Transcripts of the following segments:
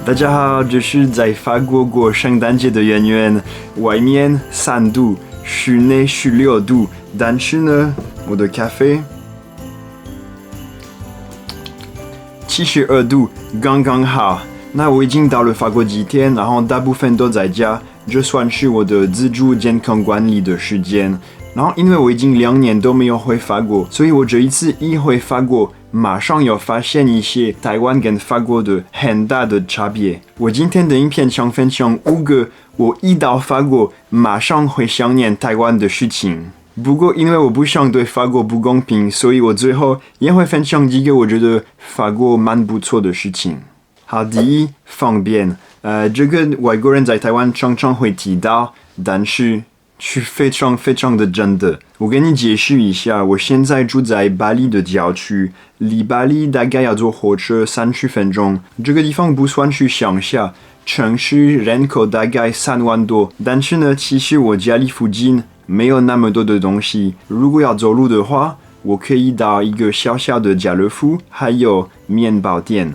大家好，这是在法国过圣诞节的圆圆，外面3度，室内16度，但是呢，我的咖啡72度，刚刚好。那我已经到了法国几天，然后大部分都在家，这算是我的自主健康管理的时间。然后因为我已经2年都没有回法国，所以我这一次一回法国，马上有发现一些台湾跟法国的很大的差别。我今天的影片想分享5个我一到法国马上会想念台湾的事情。不过因为我不想对法国不公平，所以我最后也会分享几个我觉得法国蛮不错的事情。好，第一，方便。这个外国人在台湾常常会提到，但是是非常的真的。我跟你解释一下，我现在住在巴黎的郊区，离巴黎大概要坐火车30分钟。这个地方不算是乡下，城市人口大概3万多，但是呢，其实我家里附近没有那么多的东西。如果要走路的话，我可以到一个小小的家乐福，还有面包店。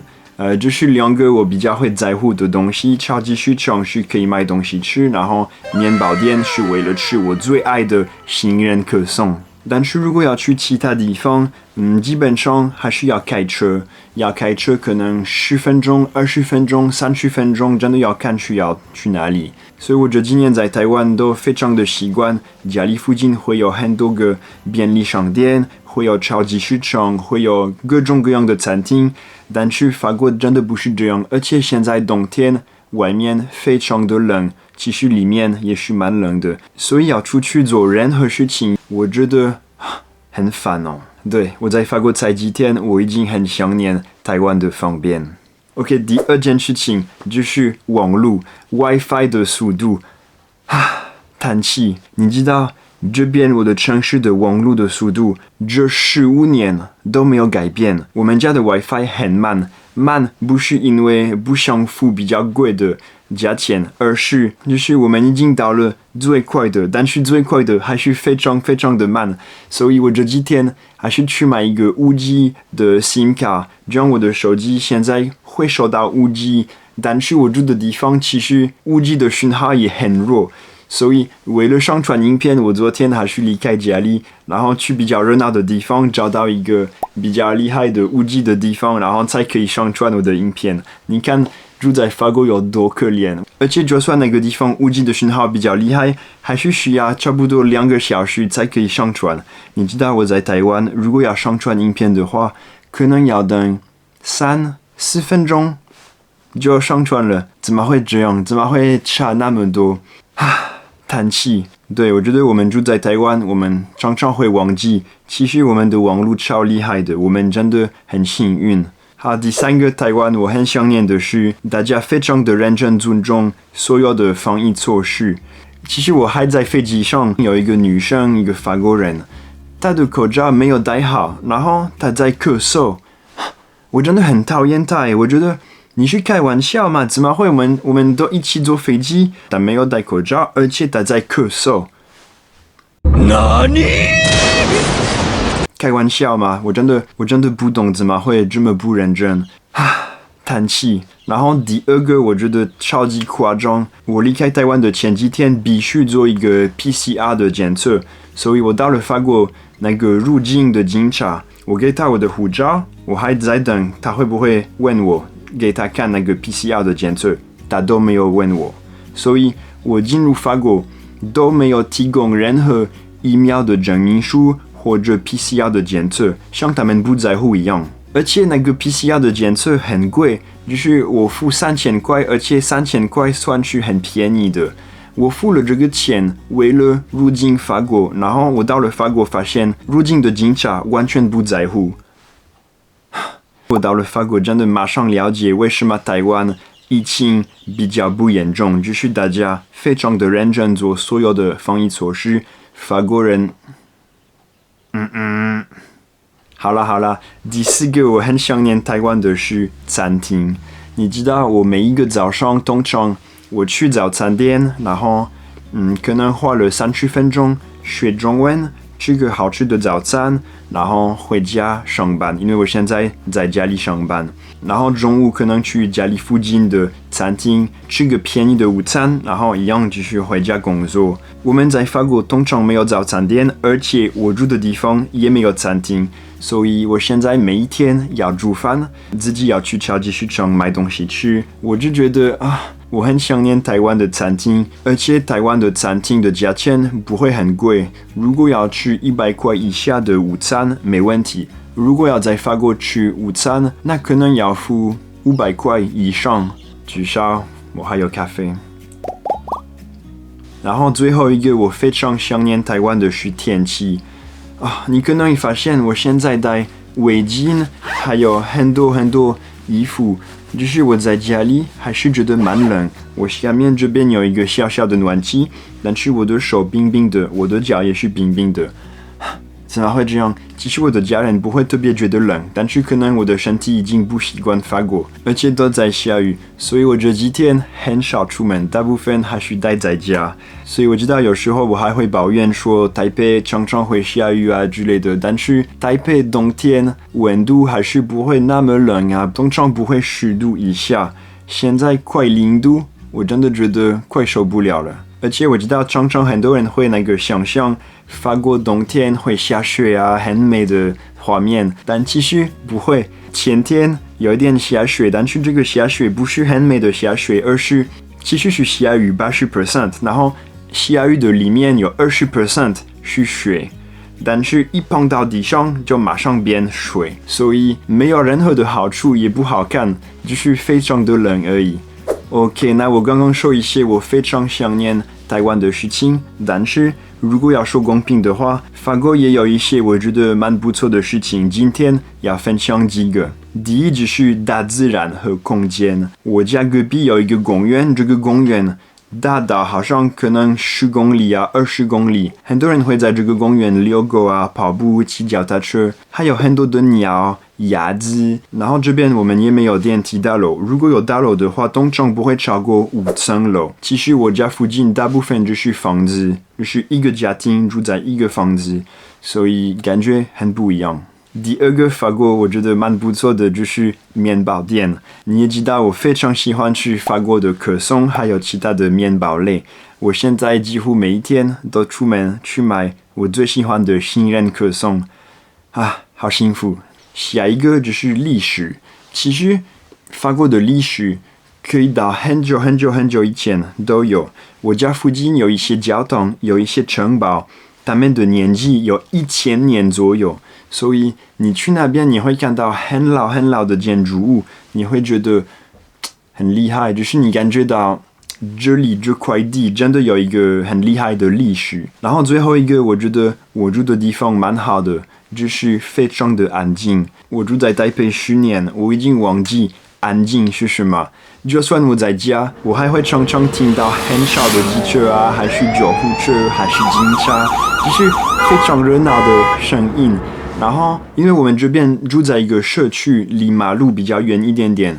这是2个我比较会在乎的东西。超级市场是可以买东西吃，然后面包店是为了吃我最爱的杏仁可颂。但是如果要去其他地方，基本上还是要开车。要开车可能10分钟、20分钟、30分钟，真的要看需要去哪里。所以我这几年在台湾都非常的习惯，家里附近会有很多个便利商店，会有超级市场，会有各种各样的餐厅。但是法国真的不是这样，而且现在冬天外面非常的冷，其实里面也是蛮冷的，所以要出去做任何事情，我觉得很烦哦。对，我在法国才几天，我已经很想念台湾的方便。OK， 第2件事情就是网络 WiFi 的速度，叹气。你知道这边我的城市的网络的速度，这15年都没有改变。我们家的 WiFi 很慢，慢不是因为不想付比较贵的价钱，而是就是我们已经到了最快的，但是最快的还是非常的慢。所以我这几天还是去买一个5G 的 SIM 卡，这样我的手机现在会收到5G，但是我住的地方其实5G 的讯号也很弱。所以为了上传影片，我昨天还是离开家里，然后去比较热闹的地方，找到一个比较厉害的5G 的地方，然后才可以上传我的影片。你看住在法国有多可怜，而且就算那个地方5G 的讯号比较厉害，还是需要差不多2个小时才可以上传。你知道我在台湾，如果要上传影片的话，可能要等3-4分钟就上传了。怎么会这样？怎么会差那么多？叹气。对，我觉得我们住在台湾，我们常常会忘记，其实我们的网络超厉害的，我们真的很幸运。好，第3个台湾我很想念的是，大家非常的认真尊重所有的防疫措施。其实我还在飞机上有一个女生，一个法国人，她的口罩没有戴好，然后她在咳嗽，我真的很讨厌她。我觉得你是开玩笑吗？怎么会我们都一起坐飞机，但没有戴口罩，而且他在咳嗽。哪里？开玩笑吗？我真的不懂怎么会这么不认真。叹气。然后第2个我觉得超级夸张，我离开台湾的前几天必须做一个 PCR 的检测，所以我到了法国那个入境的警察，我给他我的护照，我还在等他会不会问我。给他看那个 PCR 的检测，他都没有问我，所以我进入法国都没有提供任何疫苗的证明书或者 PCR 的检测，像他们不在乎一样。而且那个 PCR 的检测很贵，就是我付3000块，而且3000块算是很便宜的。我付了这个钱，为了入境法国，然后我到了法国发现入境的警察完全不在乎。我到了法国，真的马上了解为什么台湾疫情比较不严重，就是大家非常的认真做所有的防疫措施。法国人，好啦，第4个我很想念台湾的是餐厅。你知道我每一个早上通常我去早餐店，然后可能花了30分钟学中文，吃个好吃的早餐，然后回家上班，因为我现在在家里上班。然后中午可能去家里附近的餐厅吃个便宜的午餐，然后一样继续回家工作。我们在法国通常没有早餐店，而且我住的地方也没有餐厅，所以我现在每一天要煮饭，自己要去超级市场买东西吃。我就觉得我很想念台湾的餐厅，而且台湾的餐厅的价钱不会很贵。如果要吃100块以下的午餐，没问题。如果要在法国吃午餐，那可能要付500块以上，至少我还有咖啡。然后最后一个我非常想念台湾的是天气你可能会发现我现在戴围巾，还有很多衣服，就是我在家里还是觉得蛮冷。我下面这边有一个小小的暖气，但是我的手冰冰的，我的脚也是冰冰的。怎么会这样？其实我的家人不会特别觉得冷，但是可能我的身体已经不习惯法国，而且都在下雨，所以我这几天很少出门，大部分还是待在家。所以我知道有时候我还会抱怨说台北常常会下雨之类的，但是台北冬天温度还是不会那么冷通常不会10度以下，现在快0度，我真的觉得快受不了了。而且我知道常常很多人会想象法国冬天会下雪很美的画面，但其实不会。前天有一点下雪，但是这个下雪不是很美的下雪，而是其实是下雨80%，然后下雨的里面有20% 是雪，但是一碰到地上就马上变水，所以没有任何的好处，也不好看，就是非常的冷而已。OK， 那我刚刚说一些我非常想念台湾的事情，但是如果要说公平的话，法国也有一些我觉得蛮不错的事情，今天要分享几个。第一就是大自然和空间。我家隔壁有一个公园，这个公园大到好像可能10公里20公里，很多人会在这个公园遛狗跑步、骑脚踏车，还有很多的鸟、鸭子。然后这边我们也没有电梯大楼，如果有大楼的话，通常不会超过5层楼。其实我家附近大部分就是房子，就是一个家庭住在一个房子，所以感觉很不一样。第二个法国我觉得蛮不错的就是面包店。你也知道我非常喜欢吃法国的可颂，还有其他的面包类。我现在几乎每一天都出门去买我最喜欢的杏仁可颂好幸福。下一个就是历史。其实法国的历史可以到很久以前都有。我家附近有一些教堂，有一些城堡，他们的年纪有1000年左右，所以你去那边你会看到很老的建筑物，你会觉得很厉害，就是你感觉到这里这块地真的有一个很厉害的历史。然后最后一个我觉得我住的地方蛮好的，就是非常的安静。我住在台北10年，我已经忘记安静是什么。就算我在家，我还会常常听到很少的机车还是救护车，还是警察，就是非常热闹的声音。然后，因为我们这边住在一个社区，离马路比较远一点点，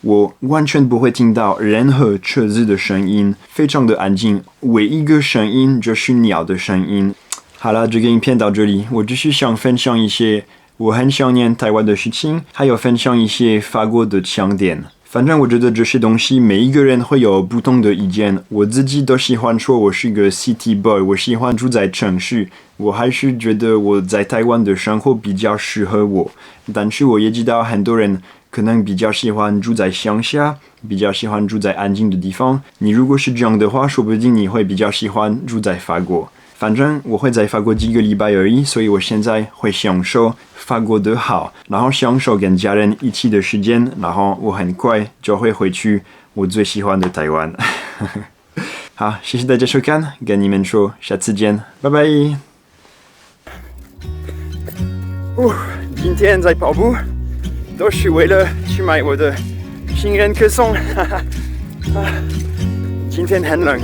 我完全不会听到任何车子的声音，非常的安静。唯一一个声音就是鸟的声音。好了，这个影片到这里，我只是想分享一些我很想念台湾的事情，还有分享一些法国的强点。反正我觉得这些东西每一个人会有不同的意见，我自己都喜欢说我是个 city boy， 我喜欢住在城市，我还是觉得我在台湾的生活比较适合我。但是我也知道很多人可能比较喜欢住在乡下，比较喜欢住在安静的地方。你如果是这样的话，说不定你会比较喜欢住在法国。反正我会在法国几个礼拜而已，所以我现在会享受法国的好，然后享受跟家人一起的时间，然后我很快就会回去我最喜欢的台湾。好，谢谢大家收看，跟你们说下次见，拜拜。今天在跑步，都是为了去买我的杏仁可颂。今天很冷